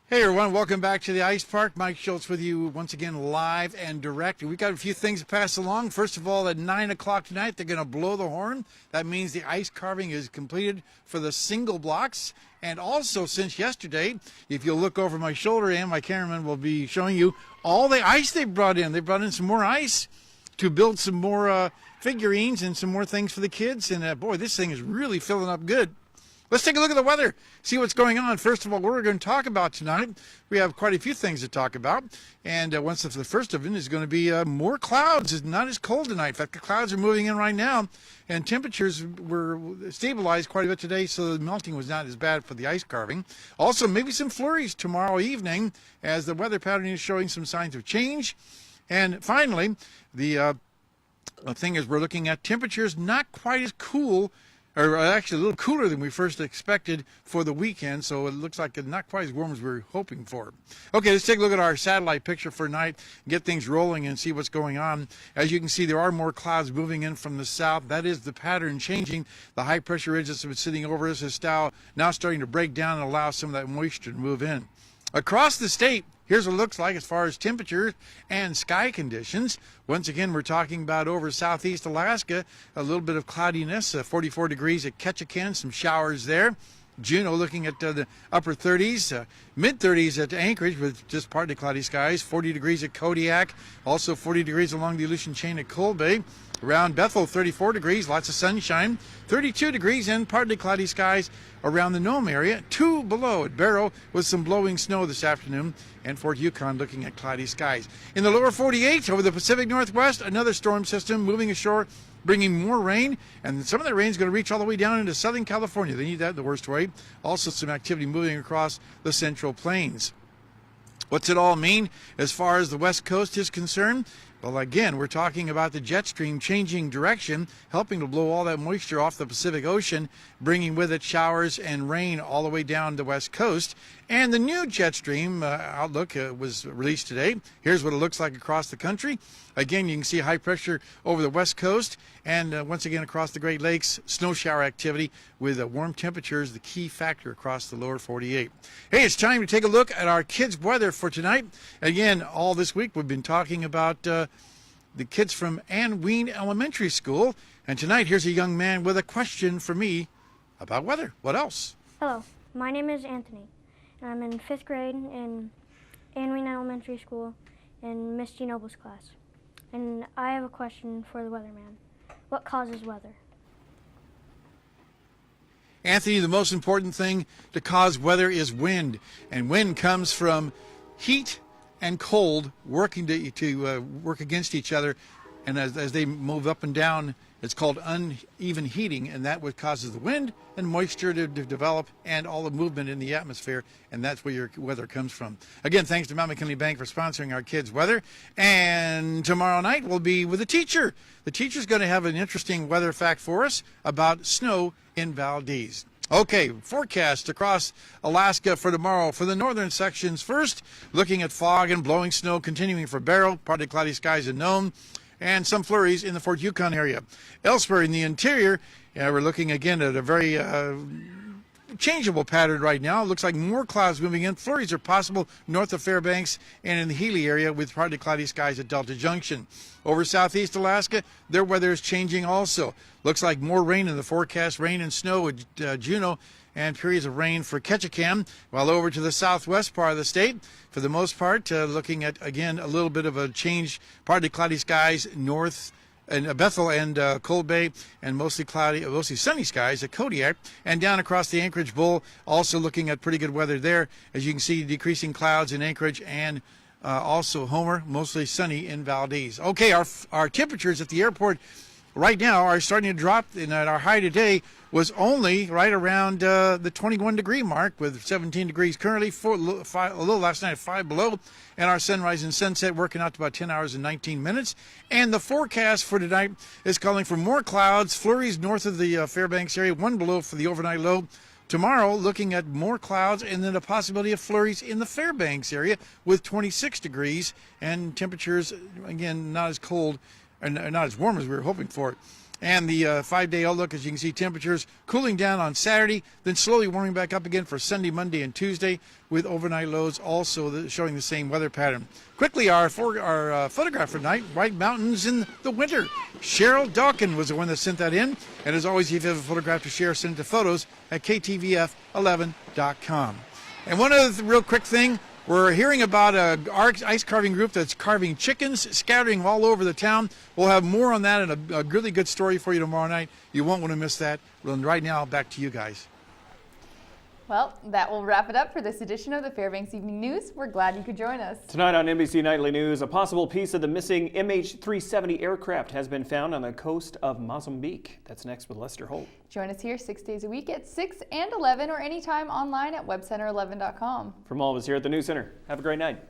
Hey everyone, welcome back to the Ice Park. Mike Schultz with you once again live and direct. We've got a few things to pass along. First of all, at 9 o'clock tonight, they're going to blow the horn. That means the ice carving is completed for the single blocks. And also, since yesterday, if you'll look over my shoulder, and my cameraman will be showing you all the ice they brought in. They brought in some more ice to build some more figurines and some more things for the kids. And boy, this thing is really filling up good. Let's take a look at the weather, see what's going on. First of all, what we're going to talk about tonight, we have quite a few things to talk about. And the first of them is going to be more clouds. It's not as cold tonight. In fact, the clouds are moving in right now, and temperatures were stabilized quite a bit today, so the melting was not as bad for the ice carving. Also, maybe some flurries tomorrow evening as the weather pattern is showing some signs of change. And finally, the thing is we're looking at temperatures not quite as cool, or actually a little cooler than we first expected for the weekend, so it looks like it's not quite as warm as we were hoping for. Okay, let's take a look at our satellite picture for tonight, get things rolling and see what's going on. As you can see, there are more clouds moving in from the south. That is the pattern changing. The high pressure ridge that's been sitting over us is now starting to break down and allow some of that moisture to move in. Across the state, here's what it looks like as far as temperature and sky conditions. Once again, we're talking about over southeast Alaska, a little bit of cloudiness, 44 degrees at Ketchikan, some showers there. Juneau looking at the upper 30s, mid-30s at Anchorage with just partly cloudy skies, 40 degrees at Kodiak, also 40 degrees along the Aleutian Chain at Cold Bay. Around Bethel, 34 degrees, lots of sunshine, 32 degrees and partly cloudy skies around the Nome area. 2 below at Barrow with some blowing snow this afternoon, and Fort Yukon looking at cloudy skies. In the lower 48 over the Pacific Northwest, another storm system moving ashore, bringing more rain, and some of that rain is going to reach all the way down into Southern California. They need that the worst way. Also some activity moving across the Central Plains. What's it all mean as far as the West Coast is concerned? Well, again, we're talking about the jet stream changing direction, helping to blow all that moisture off the Pacific Ocean, bringing with it showers and rain all the way down the West Coast. And the new jet stream outlook was released today. Here's what it looks like across the country. Again, you can see high pressure over the West Coast, and once again across the Great Lakes, snow shower activity with warm temperatures, the key factor across the lower 48. Hey, it's time to take a look at our kids' weather for tonight. Again, all this week we've been talking about the kids from Ann Wien Elementary School, and tonight here's a young man with a question for me about weather. What else? Hello, my name is Anthony, and I'm in 5th grade in Ann Wien Elementary School in Miss Jean Noble's class. And I have a question for the weatherman. What causes weather? Anthony, the most important thing to cause weather is wind, and wind comes from heat and cold working to work against each other, and as they move up and down, it's called uneven heating, and that what causes the wind and moisture to develop and all the movement in the atmosphere, and that's where your weather comes from. Again, thanks to Mount McKinley Bank for sponsoring our kids' weather, and tomorrow night we'll be with a teacher. The teacher's going to have an interesting weather fact for us about snow in Valdez. Okay, forecast across Alaska for tomorrow. For the northern sections first, looking at fog and blowing snow continuing for Barrow, partly cloudy skies in Nome, and some flurries in the Fort Yukon area. Elsewhere in the interior, we're looking again at a very changeable pattern right now. It looks like more clouds moving in. Flurries are possible north of Fairbanks and in the Healy area with partly cloudy skies at Delta Junction. Over southeast Alaska, their weather is changing also. Looks like more rain in the forecast, rain and snow at Juneau, and periods of rain for Ketchikan, while over to the southwest part of the state, for the most part, looking at, again, a little bit of a change, partly cloudy skies north and Bethel and Cold Bay, and mostly sunny skies at Kodiak, and down across the Anchorage Bowl, also looking at pretty good weather there. As you can see, decreasing clouds in Anchorage and also Homer, mostly sunny in Valdez. Okay, our temperatures at the airport right now are starting to drop, and our high today was only right around the 21 degree mark with 17 degrees currently, a little last night at 5 below, and our sunrise and sunset working out to about 10 hours and 19 minutes. And the forecast for tonight is calling for more clouds, flurries north of the Fairbanks area, 1 below for the overnight low. Tomorrow, looking at more clouds and then a possibility of flurries in the Fairbanks area with 26 degrees and temperatures, again, not as cold and not as warm as we were hoping for. And the 5-day outlook, as you can see, temperatures cooling down on Saturday, then slowly warming back up again for Sunday, Monday, and Tuesday, with overnight lows also showing the same weather pattern. Quickly, our photograph for tonight, White Mountains in the winter. Cheryl Dawkin was the one that sent that in. And as always, if you have a photograph to share, send it to photos at ktvf11.com. And one other real quick thing, we're hearing about an ice carving group that's carving chickens, scattering all over the town. We'll have more on that and a really good story for you tomorrow night. You won't want to miss that. Well, right now, back to you guys. Well, that will wrap it up for this edition of the Fairbanks Evening News. We're glad you could join us. Tonight on NBC Nightly News, a possible piece of the missing MH370 aircraft has been found on the coast of Mozambique. That's next with Lester Holt. Join us here 6 days a week at 6 and 11 or anytime online at webcenter11.com. From all of us here at the News Center, have a great night.